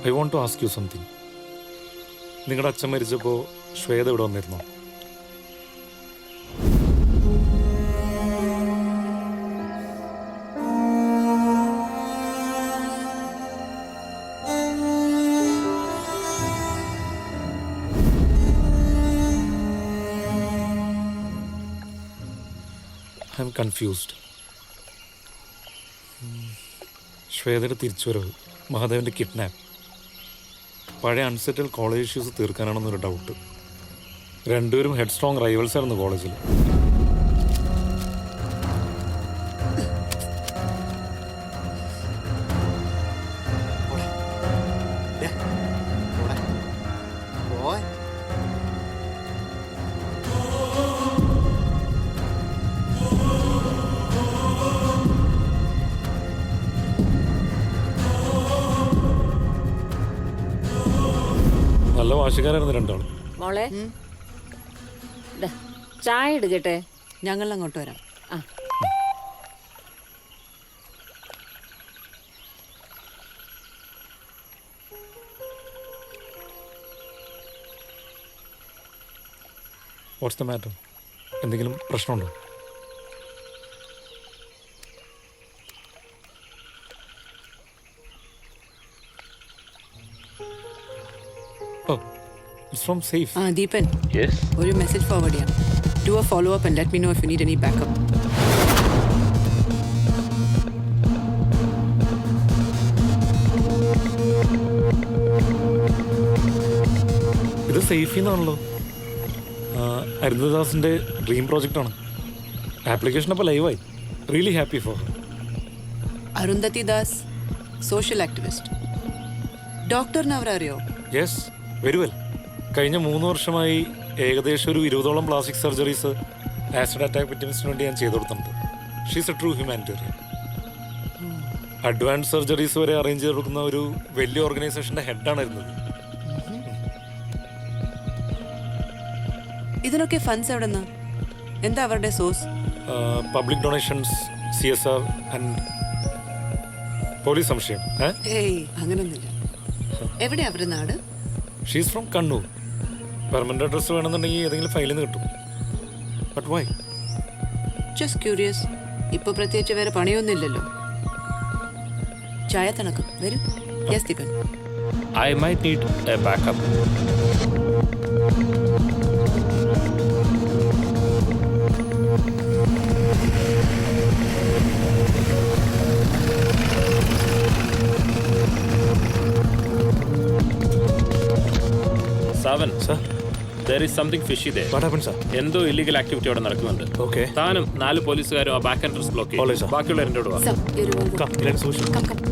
I want to ask you something. നിങ്ങളുടെ അച്ഛൻ മരിച്ചപ്പോൾ ശ്വേത ഇവിടെ വന്നിരുന്നോ? I'm confused. ശ്വേതയുടെ തിരിച്ചുവരവ്, മഹാദേവൻ്റെ കിഡ്നാപ്പ്, പഴയ അൺസെറ്റിൽ കോളേജ് ഇഷ്യൂസ് തീർക്കാനാണെന്നൊരു ഡൗട്ട്. രണ്ടുപേരും ഹെഡ് സ്ട്രോങ് റൈവൽസ് ആയിരുന്നു കോളേജിൽ. നല്ല വാശിക്കാരായിരുന്നു രണ്ടാളും. മോളെ ചായ എടുക്കട്ടെ, ഞങ്ങൾ അങ്ങോട്ട് വരാം. ആ വാട്ട്സ് ദ മാറ്റർ? എന്തെങ്കിലും പ്രശ്നമുണ്ടോ? Oh, it's from Safe. Deepan, Yes. ഒരു മെസ്സേജ് ഫോർവേഡ് ചെയ്യാം. Do a follow up and let me know if you need any backup. ഇത് സേഫ് എന്നാണല്ലോ. അരുന്ധദാസിൻ്റെ ഡ്രീം പ്രോജക്റ്റാണ്. ആപ്ലിക്കേഷൻ അപ്പോൾ ലൈവായി. Really happy for her. Arundhati Das, social activist. ഡോക്ടറിന് അവരറിയോ? Yes, very well. കഴിഞ്ഞ 3 വർഷമായി ഏകദേശം ഒരു 20ഓളം പ്ലാസ്റ്റിക് സർജറീസ് ആസിഡ് അറ്റാക്ക് വിക്ടിംസിന് വേണ്ടി ഞാൻ ചെയ്തു കൊടുത്തിട്ടുണ്ട്. She's A true humanitarian. Advance surgeries വരെ അറേഞ്ച് ചെയ്ത് കൊടുക്കുന്ന ഒരു വലിയ ഓർഗനൈസേഷൻ്റെ ഹെഡാണ് ഇരുന്നത്. ഇതിനൊക്കെ ഫണ്ട്സ് എവിടെ നിന്ന്? എന്താ അവരുടെ source? Public donations, CSR and police സംശയം. ഏയ്, അങ്ങനൊന്നുമില്ല. എവിടെ അവരുടെ നാട്? She's from Kannur. Permanent address വേണമെന്നുണ്ടെങ്കിൽ ഏതെങ്കിലും ഫയലിൽ നിന്ന് കിട്ടും. But why? Just curious. ഇപ്പൊ പ്രത്യേകിച്ച് വേറെ പണിയൊന്നുമില്ലല്ലോ. ചായ തണക്കും. വരൂ. Yes Deepan. I might need a backup. Savan, Sir? there is something fishy there. What happened, sir? എന്തോ ഇല്ലീഗൽ ആക്ടിവിറ്റി അവിടെ നടക്കുന്നുണ്ട്. Okay. താനും 4 പോലീസുകാരും ആ back entrance block All right, sir. ചെയ്യും. ബാക്കിയുള്ള എന്നോട് വാ. Come, let's social. Come come